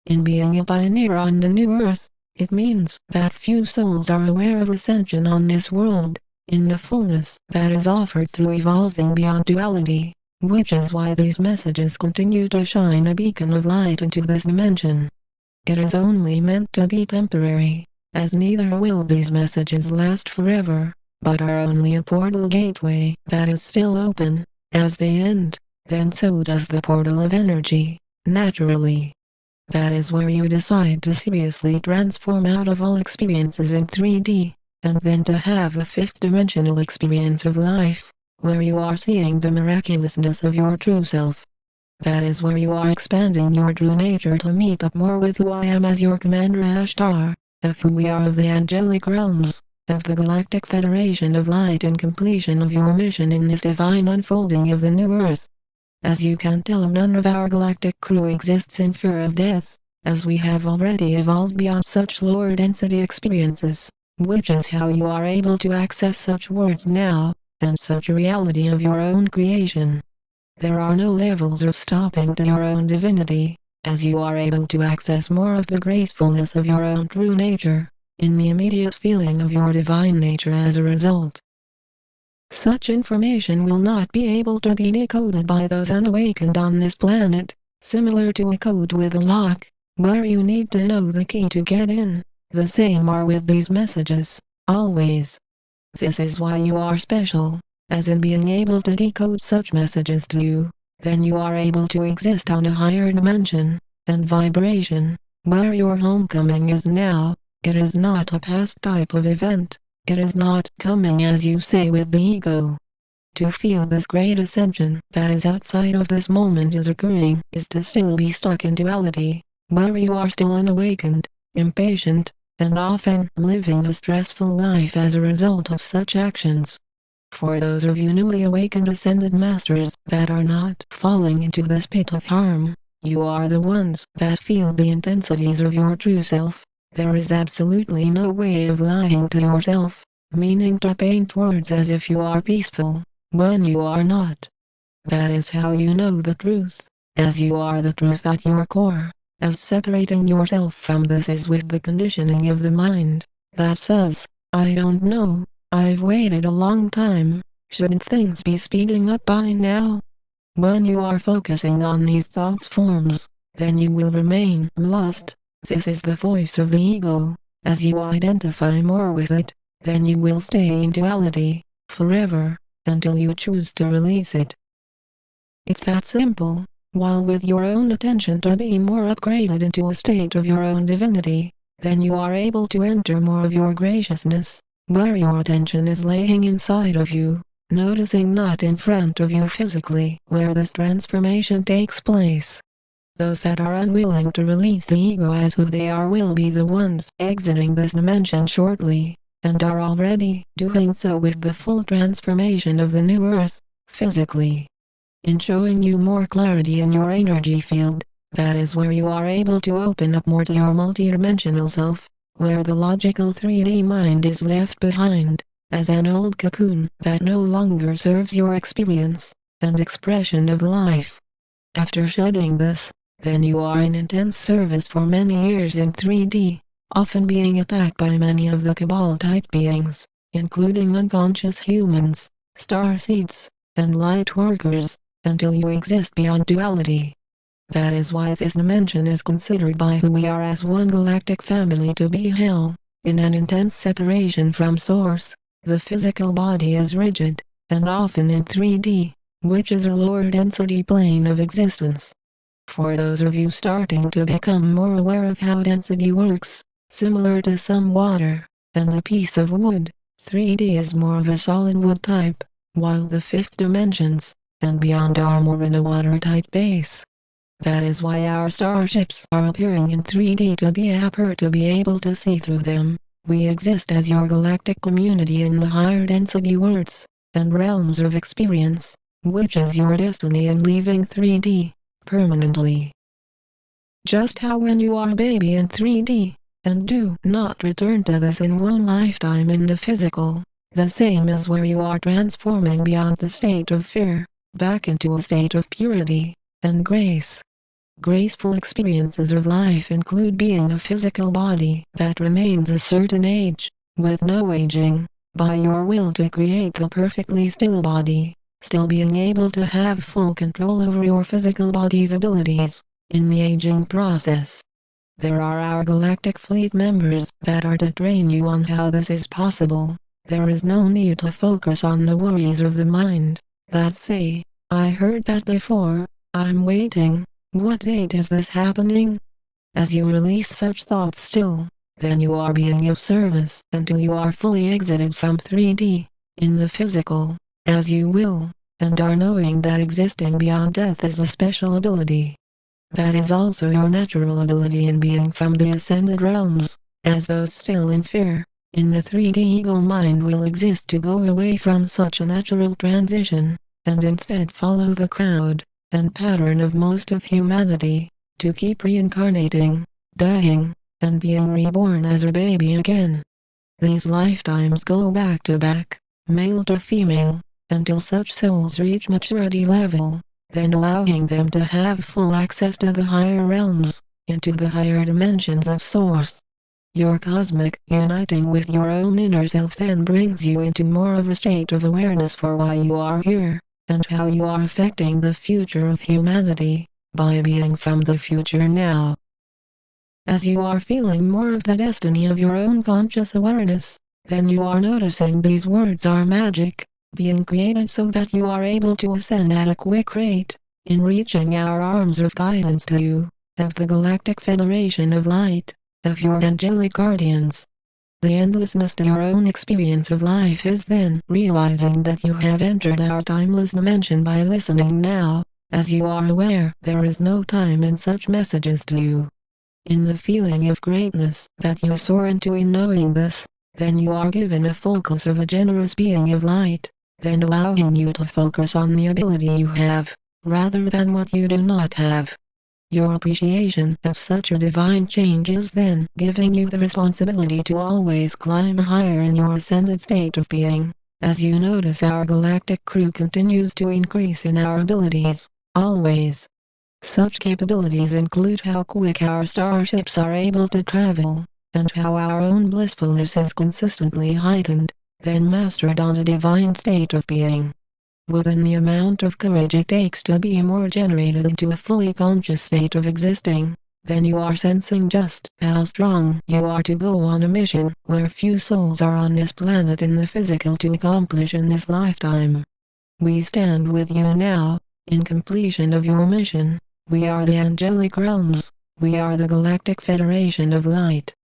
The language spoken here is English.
In being a pioneer on the new Earth, it means that few souls are aware of ascension on this world, in the fullness that is offered through evolving beyond duality, which is why these messages continue to shine a beacon of light into this dimension. It is only meant to be temporary, as neither will these messages last forever, but are only a portal gateway that is still open. As they end, then so does the portal of energy, naturally. That is where you decide to seriously transform out of all experiences in 3D, and then to have a fifth-dimensional experience of life, where you are seeing the miraculousness of your true self. That is where you are expanding your true nature to meet up more with who I am as your Commander Ashtar, of who we are of the angelic realms, of the Galactic Federation of Light in completion of your mission in this divine unfolding of the new Earth. As you can tell, none of our galactic crew exists in fear of death, as we have already evolved beyond such lower density experiences, which is how you are able to access such worlds now, and such a reality of your own creation. There are no levels of stopping to your own divinity, as you are able to access more of the gracefulness of your own true nature, in the immediate feeling of your divine nature as a result. Such information will not be able to be decoded by those unawakened on this planet, similar to a code with a lock, where you need to know the key to get in. The same are with these messages, always. This is why you are special, as in being able to decode such messages to you, then you are able to exist on a higher dimension and vibration, where your homecoming is now. It is not a past type of event. It is not coming as you say with the ego. To feel this great ascension that is outside of this moment is occurring is to still be stuck in duality, where you are still unawakened, impatient, and often living a stressful life as a result of such actions. For those of you newly awakened ascended masters that are not falling into this pit of harm, you are the ones that feel the intensities of your true self. There is absolutely no way of lying to yourself, meaning to paint words as if you are peaceful, when you are not. That is how you know the truth, as you are the truth at your core, as separating yourself from this is with the conditioning of the mind, that says, I don't know, I've waited a long time, shouldn't things be speeding up by now? When you are focusing on these thoughts forms, then you will remain lost. This is the voice of the ego. As you identify more with it, then you will stay in duality, forever, until you choose to release it. It's that simple, while with your own attention to be more upgraded into a state of your own divinity, then you are able to enter more of your graciousness, where your attention is laying inside of you, noticing not in front of you physically where this transformation takes place. Those that are unwilling to release the ego as who they are will be the ones exiting this dimension shortly, and are already doing so with the full transformation of the new Earth, physically. In showing you more clarity in your energy field, that is where you are able to open up more to your multidimensional self, where the logical 3D mind is left behind, as an old cocoon that no longer serves your experience and expression of life. After shedding this, then you are in intense service for many years in 3D, often being attacked by many of the Cabal-type beings, including unconscious humans, starseeds, and light workers, until you exist beyond duality. That is why this dimension is considered by who we are as one galactic family to be hell, in an intense separation from Source. The physical body is rigid, and often in 3D, which is a lower density plane of existence. For those of you starting to become more aware of how density works, similar to some water, and a piece of wood, 3D is more of a solid wood type, while the fifth dimensions, and beyond are more in a water-type base. That is why our starships are appearing in 3D to be able to see through them. We exist as your galactic community in the higher density worlds, and realms of experience, which is your destiny in leaving 3D. Permanently. Just how when you are a baby in 3D, and do not return to this in one lifetime in the physical, the same as where you are transforming beyond the state of fear, back into a state of purity and grace. Graceful experiences of life include being a physical body that remains a certain age, with no aging, by your will to create the perfectly still body, still being able to have full control over your physical body's abilities, in the aging process. There are our galactic fleet members that are to train you on how this is possible. There is no need to focus on the worries of the mind, that say, "I heard that before, I'm waiting, what date is this happening?" As you release such thoughts still, then you are being of service until you are fully exited from 3D, in the physical, as you will, and are knowing that existing beyond death is a special ability. That is also your natural ability in being from the ascended realms, as those still in fear, in the 3D ego mind will exist to go away from such a natural transition, and instead follow the crowd, and pattern of most of humanity, to keep reincarnating, dying, and being reborn as a baby again. These lifetimes go back to back, male to female, until such souls reach maturity level, then allowing them to have full access to the higher realms, into the higher dimensions of Source. Your cosmic uniting with your own inner self then brings you into more of a state of awareness for why you are here, and how you are affecting the future of humanity, by being from the future now. As you are feeling more of the destiny of your own conscious awareness, then you are noticing these words are magic, being created so that you are able to ascend at a quick rate, in reaching our arms of guidance to you, of the Galactic Federation of Light, of your angelic guardians. The endlessness to your own experience of life is then realizing that you have entered our timeless dimension by listening now, as you are aware there is no time in such messages to you. In the feeling of greatness that you soar into in knowing this, then you are given a focus of a generous being of light, then allowing you to focus on the ability you have, rather than what you do not have. Your appreciation of such a divine change is then giving you the responsibility to always climb higher in your ascended state of being, as you notice our galactic crew continues to increase in our abilities, always. Such capabilities include how quick our starships are able to travel, and how our own blissfulness is consistently heightened, then mastered on a divine state of being. Within the amount of courage it takes to be more generated into a fully conscious state of existing, then you are sensing just how strong you are to go on a mission where few souls are on this planet in the physical to accomplish in this lifetime. We stand with you now, in completion of your mission. We are the angelic realms. We are the Galactic Federation of Light.